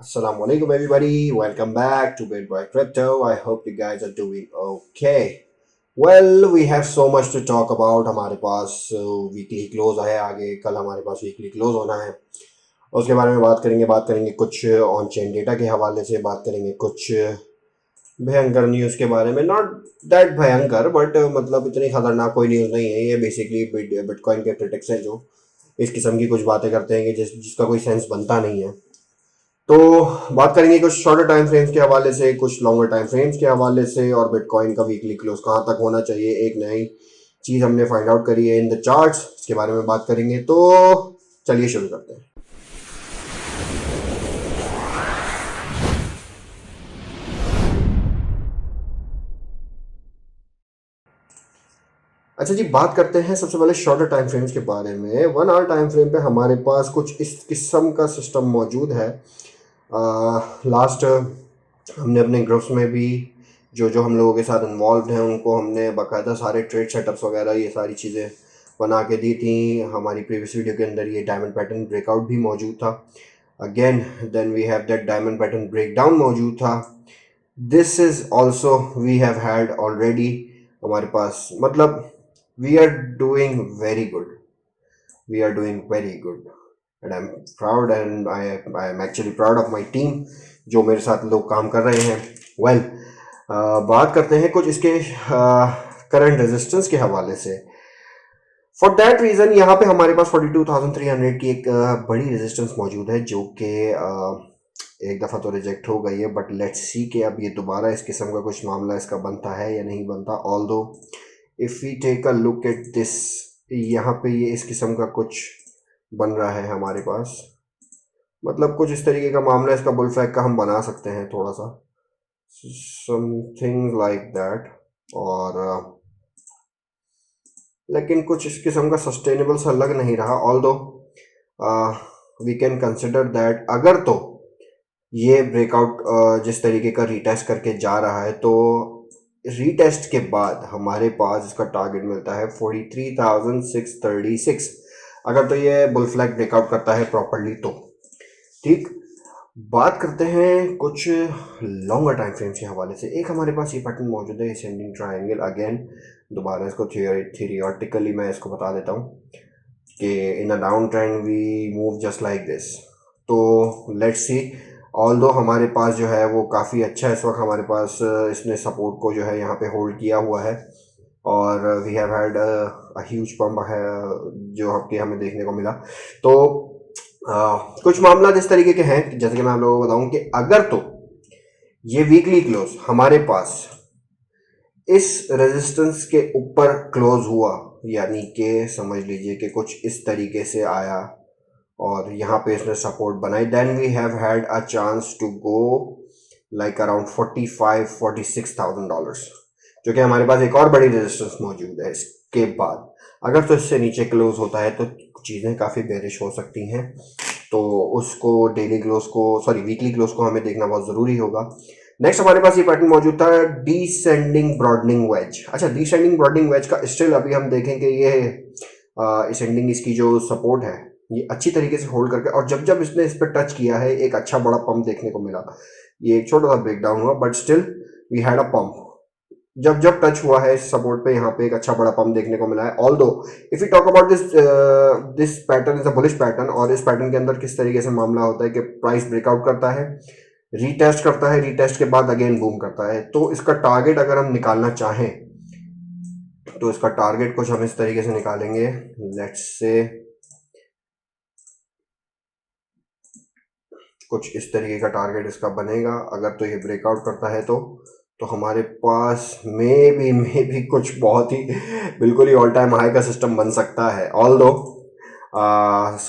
Assalamualaikum everybody. Welcome back to Bitboy Crypto. I hope you guys are doing okay. Well, we have so much to talk about. हमारे पास weekly close है आगे कल हमारे पास weekly close होना है उसके बारे में बात करेंगे कुछ ऑन चेन डेटा के हवाले से बात करेंगे कुछ भयंकर न्यूज़ के बारे में नॉट दैट भयंकर बट मतलब इतनी खतरनाक कोई न्यूज़ नहीं है ये बेसिकली बिटकॉइन के क्रिटिक्स हैं जो इस किस्म की कुछ बातें करते हैं कि जिसका कोई सेंस बनता नहीं है। तो बात करेंगे कुछ शॉर्टर टाइम फ्रेम्स के हवाले से कुछ लॉन्गर टाइम फ्रेम्स के हवाले से और बिटकॉइन का वीकली क्लोज कहाँ तक होना चाहिए एक नई चीज़ हमने फाइंड आउट करी है इन द चार्ट्स इसके बारे में बात करेंगे। तो चलिए शुरू करते हैं। अच्छा जी, बात करते हैं सबसे पहले शॉर्टर टाइम फ्रेम्स के बारे में। 1 आवर टाइम फ्रेम पे हमारे पास कुछ इस किस्म का सिस्टम मौजूद है। लास्ट हमने अपने ग्रुप्स में भी जो जो हम लोगों के साथ इन्वॉल्व हैं उनको हमने बाकायदा सारे ट्रेड सेटअप्स वगैरह ये सारी चीज़ें बना के दी थी। हमारी प्रीवियस वीडियो के अंदर ये डायमंड पैटर्न ब्रेकआउट भी मौजूद था। Again then we have that diamond pattern breakdown मौजूद था। This is also we have had already हमारे पास मतलब we are doing very good, we are doing very good and I am proud and I am actually proud of my team जो मेरे साथ लोग काम कर रहे हैं। वेल बात करते हैं कुछ इसके करंट रेजिस्टेंस के हवाले से। फॉर दैट रीज़न यहाँ पे हमारे पास 42,300 की एक बड़ी रेजिस्टेंस मौजूद है जो कि एक दफ़ा तो रिजेक्ट हो गई है बट लेट्स सी कि अब ये दोबारा इस किस्म का कुछ मामला इसका बनता है या नहीं बनता। Although if we take a look at this, यहाँ पे ये इस किस्म का कुछ बन रहा है हमारे पास, मतलब कुछ इस तरीके का मामला इसका बुल फ्लैग का हम बना सकते हैं थोड़ा सा समथिंग लाइक दैट। और लेकिन कुछ इस किस्म का सस्टेनेबल सा लग नहीं रहा। Although we can consider that अगर तो ये ब्रेकआउट जिस तरीके का रीटेस्ट करके जा रहा है तो रीटेस्ट के बाद हमारे पास इसका टारगेट मिलता है 43,636 अगर तो ये बुल फ्लैग ब्रेकआउट करता है प्रॉपरली तो ठीक। बात करते हैं कुछ लॉन्गर टाइम फ्रेम्स के हवाले से। एक हमारे पास ये पैटर्न मौजूद है असेंडिंग ट्रायंगल। अगेन दोबारा इसको थियोरेटिकली मैं इसको बता देता हूँ कि in a down trend we move just like this. तो लेट्स सी, ऑल्दो हमारे पास जो है वो काफ़ी अच्छा है इस वक्त हमारे पास इसने सपोर्ट को जो है यहाँ पे होल्ड किया हुआ है और we have had a huge pump है जो आपके हमें देखने को मिला। तो कुछ मामला इस तरीके के हैं जैसे कि मैं आप लोगों को बताऊं कि अगर तो ये वीकली क्लोज हमारे पास इस रेजिस्टेंस के ऊपर क्लोज हुआ यानी कि समझ लीजिए कि कुछ इस तरीके से आया और यहाँ पे इसने सपोर्ट बनाई, then we have had a chance to go like around $45,000-46,000 जो कि हमारे पास एक और बड़ी रेजिस्टेंस मौजूद है। इसके बाद अगर तो इससे नीचे क्लोज होता है तो चीज़ें काफ़ी बेरिश हो सकती हैं, तो उसको डेली क्लोज को वीकली क्लोज को हमें देखना बहुत ज़रूरी होगा। नेक्स्ट हमारे पास ये पैटर्न मौजूद था डिसेंडिंग ब्रॉडनिंग वेज। अच्छा, डिसेंडिंग ब्रॉडनिंग वेज का स्टिल अभी हम देखेंगे ये असेंडिंग इसकी जो सपोर्ट है ये अच्छी तरीके से होल्ड करके और जब जब इसने इस पर टच किया है एक अच्छा बड़ा पंप देखने को मिला। ये एक छोटा सा ब्रेकडाउन हुआ but still we had a pump. जब जब टच हुआ है इस सपोर्ट पे यहाँ पे एक अच्छा बड़ा पंप देखने को मिला है। Although if you talk about this pattern is a bullish pattern और इस पैटर्न के अंदर किस तरीके से मामला होता है कि प्राइस ब्रेकआउट करता है, रीटेस्ट करता है, रीटेस्ट के बाद अगेन बूम करता है। तो इसका टारगेट अगर हम निकालना चाहें तो इसका टारगेट कुछ हम इस तरीके से निकालेंगे। लेट्स से कुछ इस तरीके का टारगेट इसका बनेगा अगर तो ये ब्रेकआउट करता है तो हमारे पास में भी कुछ बहुत ही बिल्कुल ही ऑल टाइम हाई का सिस्टम बन सकता है। ऑल्दो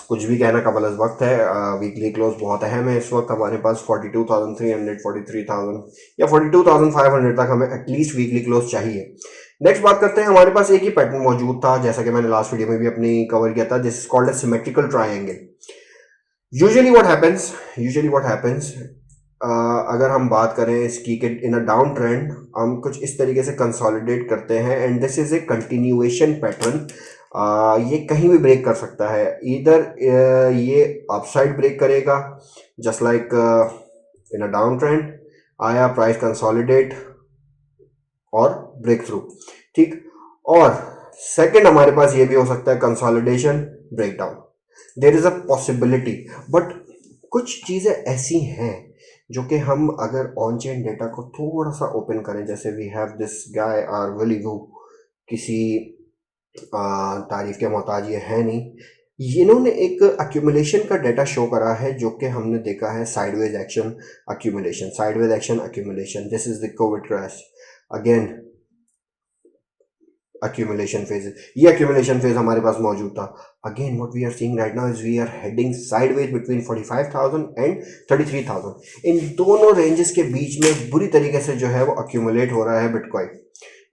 कुछ भी कहना कबल अज़ वक्त है। वीकली क्लोज बहुत अहम है इस वक्त हमारे पास 42,300 43,000 या 42,500 तक हमें एटलीस्ट वीकली क्लोज चाहिए। नेक्स्ट बात करते हैं, हमारे पास एक ही पैटर्न मौजूद था जैसा कि मैंने लास्ट वीडियो में भी अपनी कवर किया था, this is called a symmetrical triangle. Usually what happens अगर हम बात करें इसकी कि इन अ डाउन ट्रेंड हम कुछ इस तरीके से कंसोलिडेट करते हैं and this is a continuation pattern. ये कहीं भी ब्रेक कर सकता है, इधर ये अपसाइड ब्रेक करेगा just like in a down trend आया, प्राइस कंसोलिडेट और ब्रेक थ्रू, ठीक। और सेकंड हमारे पास ये भी हो सकता है consolidation, breakdown, there is a possibility. But कुछ चीज़ें ऐसी हैं जो कि हम अगर ऑन चेन डेटा को थोड़ा सा ओपन करें, जैसे we have this guy are Willy Woo, किसी तारीफ के मोहताज ये है नहीं। इन्होंने एक अक्यूमुलेशन का डेटा शो करा है जो कि हमने देखा है sideways action accumulation, sideways action accumulation, this is the Covid crash again accumulation phase। ये accumulation phase हमारे पास मौजूद था। Again what we are seeing right now is we are heading sideways between 45,000 and 33,000। इन दोनों रेंजेस के बीच में बुरी तरीके से जो है वो accumulate हो रहा है बिटकॉइन,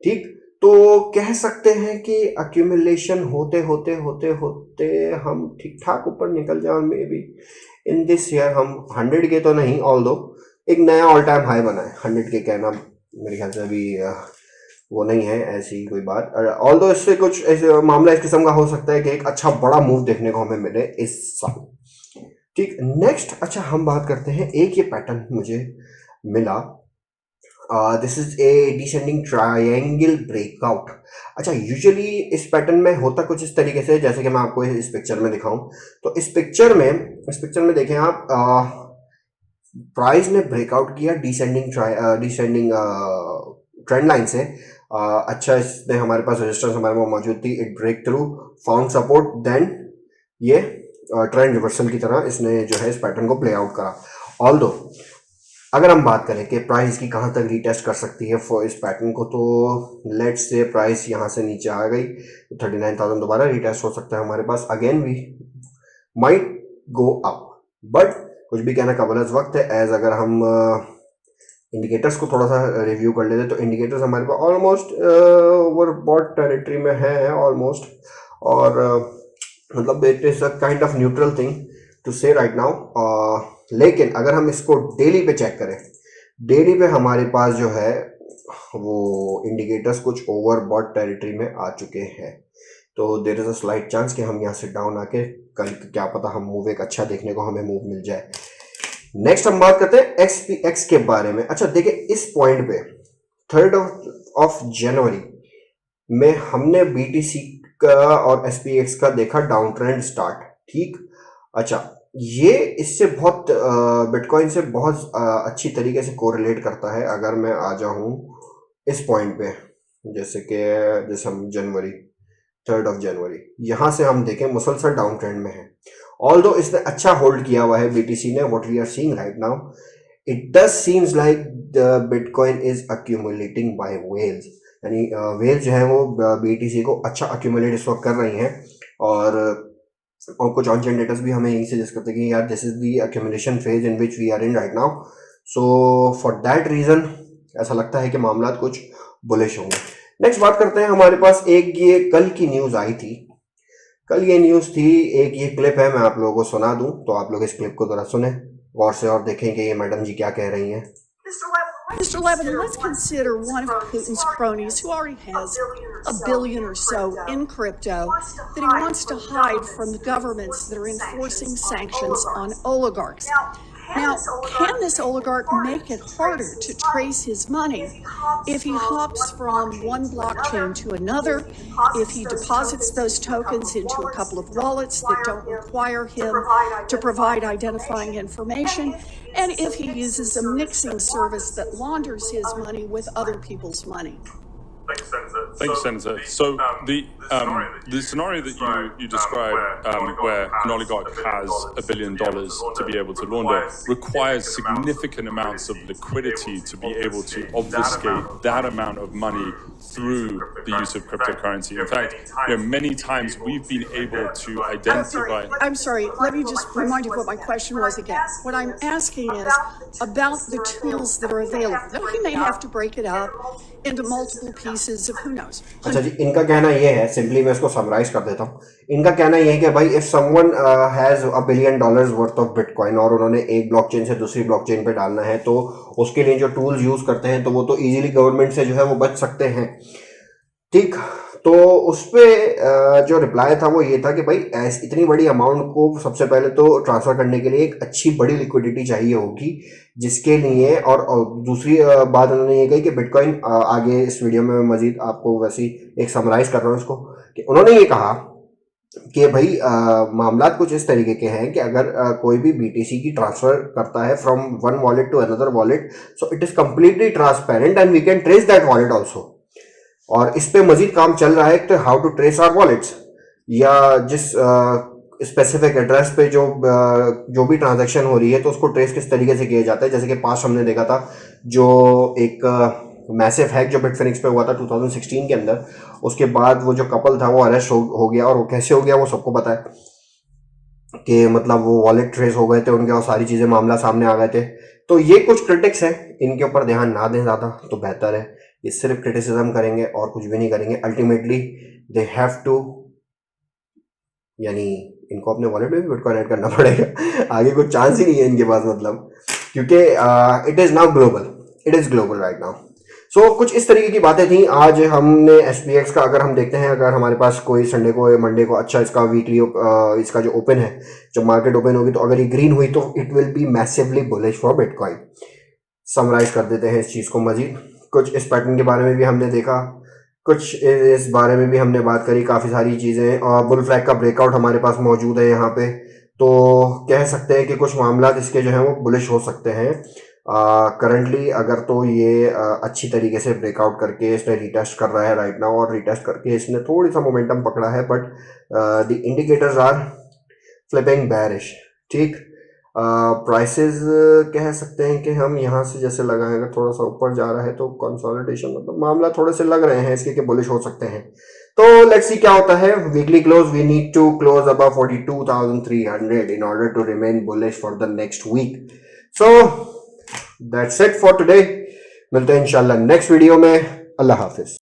ठीक। तो कह सकते हैं कि accumulation होते होते होते होते हम ठीक ठाक ऊपर निकल जाए, may be in this year हम 100 के तो नहीं, ऑल्दो एक नया ऑल टाइम हाई बना है। 100 के कहना मेरे ख्याल से अभी वो नहीं है ऐसी कोई बात। ऑल्दो इससे कुछ ऐसे मामला इस किस्म का हो सकता है कि एक अच्छा बड़ा मूव देखने को हमें मिले इस साल, ठीक। नेक्स्ट, अच्छा हम बात करते हैं, एक ये पैटर्न मुझे मिला, this is a descending triangle breakout. अच्छा, यूजुअली इस पैटर्न में होता कुछ इस तरीके से, जैसे कि मैं आपको इस पिक्चर में दिखाऊं। तो इस पिक्चर में देखें आप, प्राइस ने ब्रेकआउट किया डिसेंडिंग ट्रेंड लाइन से। अच्छा, इसने हमारे पास रेजिस्टेंस हमारे पास मौजूद थी, it break through, found support, then ये ट्रेंड रिवर्सल की तरह इसने जो है इस पैटर्न को प्ले आउट करा। ऑल्दो अगर हम बात करें कि प्राइस की कहाँ तक रीटेस्ट कर सकती है फॉर इस पैटर्न को, तो लेट्स से प्राइस यहाँ से नीचे आ गई, 39,000 दोबारा रीटेस्ट हो सकता है हमारे पास। Again we might go up, but कुछ भी कहना कबल अज़ वक्त है। एज अगर हम इंडिकेटर्स को थोड़ा सा रिव्यू कर लेते, तो इंडिकेटर्स हमारे पास ऑलमोस्ट ओवरबॉट टेरिटरी में है ऑलमोस्ट, और मतलब it is a kind of neutral thing to say right now. लेकिन अगर हम इसको डेली पे चेक करें, डेली पे हमारे पास जो है वो इंडिकेटर्स कुछ ओवरबॉट टेरिटरी में आ चुके हैं। तो there is a slight chance कि हम यहाँ से डाउन आके कल क्या पता हम मूव एक अच्छा देखने को हमें मूव मिल जाए। नेक्स्ट हम बात करते हैं XPX के बारे में। अच्छा देखिए, इस पॉइंट पे 3rd of January में हमने BTC का और SPX का देखा डाउन ट्रेंड स्टार्ट, ठीक। अच्छा, ये इससे बहुत बिटकॉइन से बहुत अच्छी तरीके से कोरिलेट करता है। अगर मैं आ जाऊं इस पॉइंट पे, जैसे हम जनवरी 3rd of January, यहाँ से हम देखें मुसलसल डाउन ट्रेंड में है। ऑल्दो इसने अच्छा होल्ड किया हुआ है BTC ने, what we are seeing right now, it does seems like the Bitcoin is accumulating by whales, यानी वेल्स जो है वो BTC को अच्छा अक्यूमुलेट इस वक्त कर रही हैं। और कुछ ऑन चेन डेटास भी हमें यही सजेस्ट करते हैं कि यार this is the accumulation phase in which we are in right now. So for that reason ऐसा लगता है कि मामला कुछ बुलिश होंगे। नेक्स्ट बात करते हैं, हमारे पास एक ये कल की न्यूज़ आई थी, कल ये न्यूज़ थी, एक ये क्लिप है, मैं आप लोगों को सुना दूं, तो आप लोग इस क्लिप को जरा सुने गौर से और देखें कि ये मैडम जी क्या कह रही हैं। Mr. Levin, let's consider one of Putin's cronies who already has $1 billion or so in crypto that he wants to hide from the governments that are enforcing sanctions on oligarchs. Now, can this oligarch make it harder to trace his money if he hops from one blockchain to another, if he deposits those tokens into a couple of wallets that don't require him to provide identifying information, and if he uses a mixing service that launders his money with other people's money? Thank you, Senator. So the scenario that you described, where an oligarch has $1 billion to be able to launder, requires significant amounts of liquidity to be able to obfuscate that amount of money through the use of cryptocurrency. In fact, many times we've been able to identify. I'm sorry. Let me just remind you what my question was again. What I'm asking is about the tools that are available. Now, he may have to break it up into multiple pieces of who knows. अच्छा जी, इनका कहना ये है, simply मैं इसको summarise कर देता हूँ। इनका कहना ये है कि भाई if someone has $1 billion worth of bitcoin और उन्होंने एक ब्लॉकचेन से दूसरी ब्लॉकचेन पे डालना है, तो उसके लिए जो टूल्स यूज करते हैं तो वो तो इजीली गवर्नमेंट से जो है वो बच सकते हैं, ठीक। तो उस पे जो रिप्लाई था वो ये था कि भाई इतनी बड़ी अमाउंट को सबसे पहले तो ट्रांसफ़र करने के लिए एक अच्छी बड़ी लिक्विडिटी चाहिए होगी, जिसके लिए और दूसरी बात उन्होंने ये कही कि बिटकॉइन आगे इस वीडियो में मैं मज़ीद आपको वैसी एक समराइज कर रहा हूँ इसको, कि उन्होंने ये कहा कि भाई मामलात कुछ इस तरीके के हैं कि अगर कोई भी BTC की ट्रांसफ़र करता है from one wallet to another wallet, so it is completely transparent and we can trace that wallet also. और इस पे मजीद काम चल रहा है कि how to trace our wallets, या जिस स्पेसिफिक एड्रेस पे जो भी ट्रांजैक्शन हो रही है तो उसको ट्रेस किस तरीके से किया जाता है। जैसे कि पास हमने देखा था जो एक मैसिव हैक जो बिटफिनिक्स पे हुआ था 2016 के अंदर, उसके बाद वो जो कपल था वो अरेस्ट हो गया, और वो कैसे हो गया वो सबको पता है कि मतलब वो वॉलेट ट्रेस हो गए थे उनके और सारी चीज़ें मामला सामने आ गए थे। तो ये कुछ क्रिटिक्स हैं, इनके ऊपर ध्यान ना दें ज़्यादा तो बेहतर है। ये सिर्फ क्रिटिसिज्म करेंगे और कुछ भी नहीं करेंगे। अल्टीमेटली दे हैव टू, यानी इनको अपने वॉलेट में भी बिटकॉइन ऐड करना पड़ेगा, आगे कुछ चांस ही नहीं है इनके पास, मतलब क्योंकि it is now global, it is global right now. So कुछ इस तरीके की बातें थी। आज हमने SPX का अगर हम देखते हैं, अगर हमारे पास कोई संडे को या मंडे को अच्छा इसका वीकली इसका जो ओपन है, जब मार्केट ओपन होगी तो अगर ये ग्रीन हुई तो it will be massively bullish for Bitcoin. Summarise कर देते हैं इस चीज़ को मजीद। कुछ इस पैटर्न के बारे में भी हमने देखा, कुछ इस बारे में भी हमने बात करी, काफ़ी सारी चीज़ें। और बुल फ्लैग का ब्रेकआउट हमारे पास मौजूद है यहाँ पे, तो कह सकते हैं कि कुछ मामला इसके जो हैं वो बुलिश हो सकते हैं करंटली। अगर तो ये अच्छी तरीके से ब्रेकआउट करके इसने रिटेस्ट कर रहा है राइट नाउ, और रिटेस्ट करके इसने थोड़ी सा मोमेंटम पकड़ा है, but the indicators are flipping bearish. ठीक, प्राइसेस कह सकते हैं कि हम यहाँ से जैसे लगाएंगे थोड़ा सा ऊपर जा रहा है तो कंसोलिडेशन मतलब मामला थोड़े से लग रहे हैं इसके कि बुलिश हो सकते हैं। तो लेट्स सी क्या होता है। Weekly close we need to close above 42,300 in order to remain bullish for the next week. So that's it for today. मिलते हैं इंशाल्लाह नेक्स्ट वीडियो में। अल्लाह हाफिज।